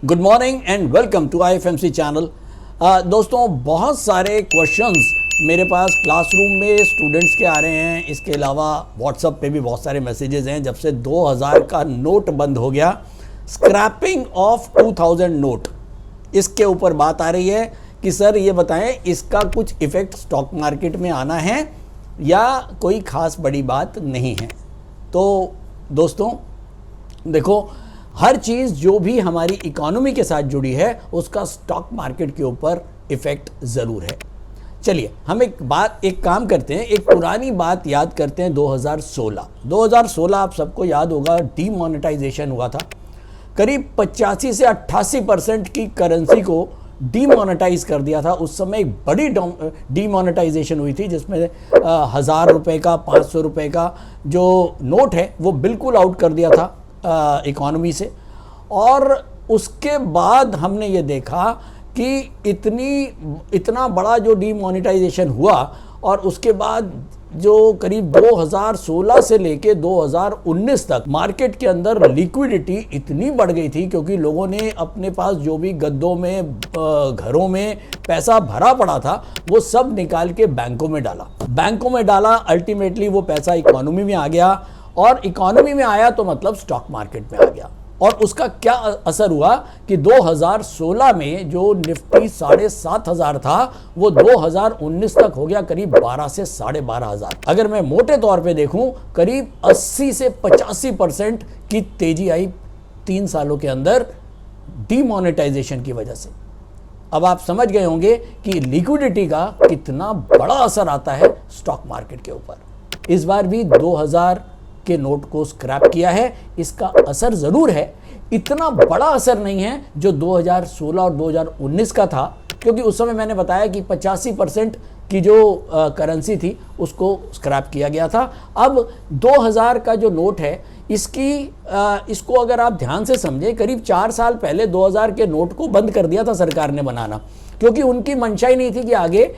Good morning and welcome to IFMC channel. दोस्तों, बहुत सारे क्वेश्चंस मेरे पास क्लासरूम में स्टूडेंट्स के आ रहे हैं। इसके अलावा व्हाट्सएप पे भी बहुत सारे मैसेजेस हैं। जब से 2000 का नोट बंद हो गया, स्क्रैपिंग ऑफ 2000 नोट, इसके ऊपर बात आ रही है कि सर ये बताएं इसका कुछ इफ़ेक्ट स्टॉक मार्केट में आना है या कोई ख़ास बड़ी बात नहीं है। तो दोस्तों देखो, हर चीज़ जो भी हमारी इकोनॉमी के साथ जुड़ी है उसका स्टॉक मार्केट के ऊपर इफ़ेक्ट ज़रूर है। चलिए हम एक काम करते हैं, एक पुरानी बात याद करते हैं। 2016 आप सबको याद होगा, डीमोनेटाइजेशन हुआ था। करीब 85 से 88% की करेंसी को डीमोनेटाइज कर दिया था। उस समय एक बड़ी डीमोनेटाइजेशन हुई थी जिसमें 1000 रुपये का, 500 रुपये का जो नोट है वो बिल्कुल आउट कर दिया था इकोनॉमी से। और उसके बाद हमने ये देखा कि इतना बड़ा जो डीमोनेटाइजेशन हुआ, और उसके बाद जो करीब 2016 से लेके 2019 तक मार्केट के अंदर लिक्विडिटी इतनी बढ़ गई थी, क्योंकि लोगों ने अपने पास जो भी गद्दों में, घरों में पैसा भरा पड़ा था वो सब निकाल के बैंकों में डाला। अल्टीमेटली वो पैसा इकोनॉमी में आ गया, और इकोनॉमी में आया तो मतलब स्टॉक मार्केट में आ गया। और उसका क्या असर हुआ कि 2016 में जो निफ्टी 7,500 था वो 2019 तक हो गया करीब 12 से 12,500। अगर मैं मोटे तौर पे देखूं, करीब 80 से 85% की तेजी आई 3 सालों के अंदर डीमोनेटाइजेशन की वजह से। अब आप समझ गए होंगे कि लिक्विडिटी का कितना बड़ा असर आता है स्टॉक मार्केट के ऊपर। इस बार भी 2000 के नोट को स्क्रैप किया है। इसका असर जरूर है, इतना बड़ा असर नहीं है जो 2016 और 2019 का था, क्योंकि उस समय मैंने बताया कि 85% की जो करेंसी थी उसको स्क्रैप किया गया था। अब 2000 का जो नोट है इसको अगर आप ध्यान से समझें, करीब 4 साल पहले 2000 के नोट को बंद कर दिया था सरकार ने बनाना, क्योंकि उनकी मंशा ही नहीं थी कि आगे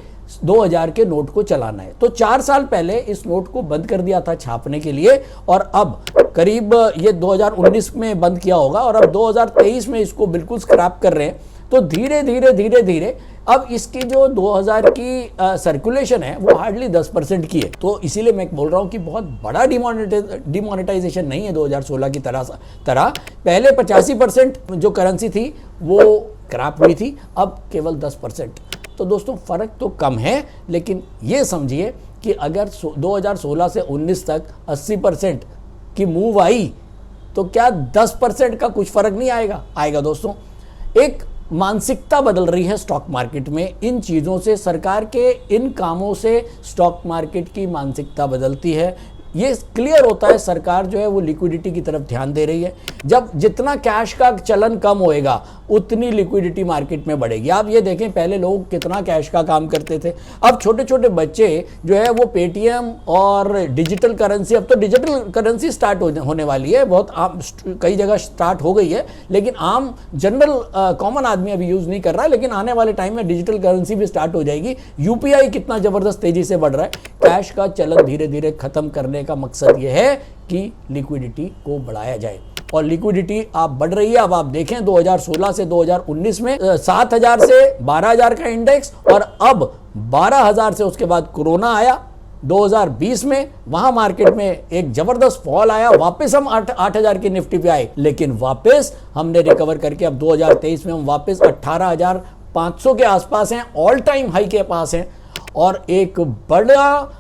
2000 के नोट को चलाना है। तो 4 साल पहले इस नोट को बंद कर दिया था छापने के लिए, और अब करीब ये 2019 में बंद किया होगा, और अब 2023 में इसको बिल्कुल स्क्रैप कर रहे हैं। तो धीरे धीरे अब इसकी जो 2000 की सर्कुलेशन है वो हार्डली 10% की है। तो इसीलिए मैं बोल रहा हूँ कि बहुत बड़ा डिमोनेटाइजेशन नहीं है 2016 की तरह। पहले 85% जो करेंसी थी वो स्क्रैप हुई थी, अब केवल 10%। तो दोस्तों फ़र्क तो कम है, लेकिन ये समझिए कि अगर 2016 से 19 तक 80% की मूव आई तो क्या 10% का कुछ फ़र्क नहीं आएगा दोस्तों। एक मानसिकता बदल रही है स्टॉक मार्केट में। इन चीज़ों से, सरकार के इन कामों से स्टॉक मार्केट की मानसिकता बदलती है। ये क्लियर होता है सरकार जो है वो लिक्विडिटी की तरफ ध्यान दे रही है। जब जितना कैश का चलन कम होएगा उतनी लिक्विडिटी मार्केट में बढ़ेगी। आप ये देखें, पहले लोग कितना कैश का काम करते थे, अब छोटे छोटे बच्चे जो है वो पेटीएम और डिजिटल करेंसी, अब तो डिजिटल करेंसी स्टार्ट होने वाली है, बहुत आम कई जगह स्टार्ट हो गई है, लेकिन आम जनरल कॉमन आदमी अभी यूज़ नहीं कर रहा है, लेकिन आने वाले टाइम में डिजिटल करेंसी भी स्टार्ट हो जाएगी। यूपीआई कितना ज़बरदस्त तेज़ी से बढ़ रहा है। कैश का चलन धीरे धीरे खत्म करने का मकसद यह है कि लिक्विडिटी को बढ़ाया जाए, और लिक्विडिटी आप बढ़ रही है। अब आप देखें 2016 से 2019 में 7,000 से 12,000 का इंडेक्स, और अब 12,000 से उसके बाद कोरोना आया 2020 में, वहां मार्केट में एक जबरदस्त फॉल आया, वापस हम 8,000 की निफ्टी पे आए, लेकिन वापस हमने रिकवर करके अब 2023 में हम वापस 18,500 के आसपास हैं, ऑल टाइम हाई के पास हैं। और एक बड़ा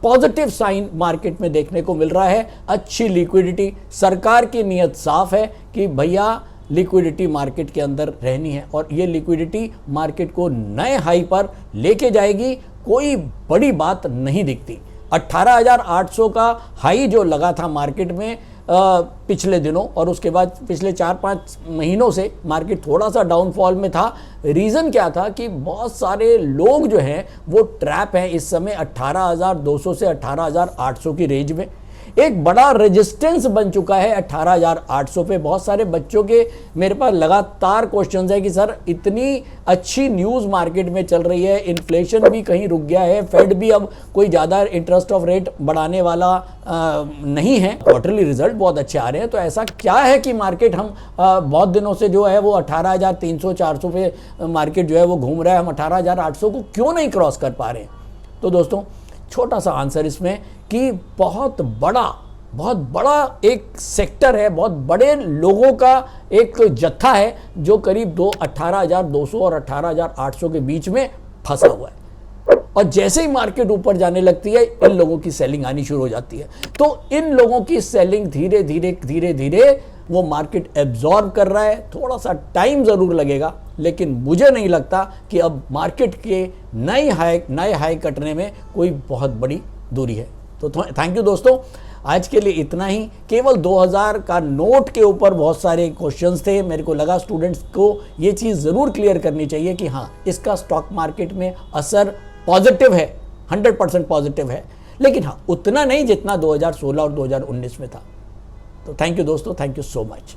पॉजिटिव साइन मार्केट में देखने को मिल रहा है, अच्छी लिक्विडिटी। सरकार की नीयत साफ है कि भैया लिक्विडिटी मार्केट के अंदर रहनी है, और ये लिक्विडिटी मार्केट को नए हाई पर लेके जाएगी। कोई बड़ी बात नहीं दिखती। 18,800 का हाई जो लगा था मार्केट में पिछले दिनों, और उसके बाद पिछले 4-5 महीनों से मार्केट थोड़ा सा डाउनफॉल में था। रीज़न क्या था कि बहुत सारे लोग जो हैं वो ट्रैप हैं इस समय 18,200 से 18,800 की रेंज में। एक बड़ा रेजिस्टेंस बन चुका है 18,800 पे। बहुत सारे बच्चों के मेरे पास लगातार क्वेश्चंस है कि सर इतनी अच्छी न्यूज़ मार्केट में चल रही है, इन्फ्लेशन भी कहीं रुक गया है, फेड भी अब कोई ज़्यादा इंटरेस्ट ऑफ रेट बढ़ाने वाला नहीं है, क्वार्टरली रिजल्ट बहुत अच्छे आ रहे हैं, तो ऐसा क्या है कि मार्केट हम बहुत दिनों से जो है वो 18,300-400 पे मार्केट जो है वो घूम रहा है, हम 18,800 को क्यों नहीं क्रॉस कर पा रहे हैं? तो दोस्तों छोटा सा आंसर इसमें कि बहुत बड़ा एक सेक्टर है, बहुत बड़े लोगों का एक जत्था है जो करीब 18,200 और 18,800 के बीच में फंसा हुआ है। और जैसे ही मार्केट ऊपर जाने लगती है इन लोगों की सेलिंग आनी शुरू हो जाती है। तो इन लोगों की सेलिंग धीरे धीरे वो मार्केट एब्जॉर्ब कर रहा है। थोड़ा सा टाइम ज़रूर लगेगा, लेकिन मुझे नहीं लगता कि अब मार्केट के नए हाई कटने में कोई बहुत बड़ी दूरी है। तो थैंक यू दोस्तों, आज के लिए इतना ही। केवल 2000 का नोट के ऊपर बहुत सारे क्वेश्चंस थे। मेरे को लगा स्टूडेंट्स को ये चीज़ ज़रूर क्लियर करनी चाहिए कि हाँ, इसका स्टॉक मार्केट में असर पॉजिटिव है, 100% पॉजिटिव है, लेकिन हाँ उतना नहीं जितना 2016 और 2019 में था। तो थैंक यू दोस्तों, थैंक यू सो मच।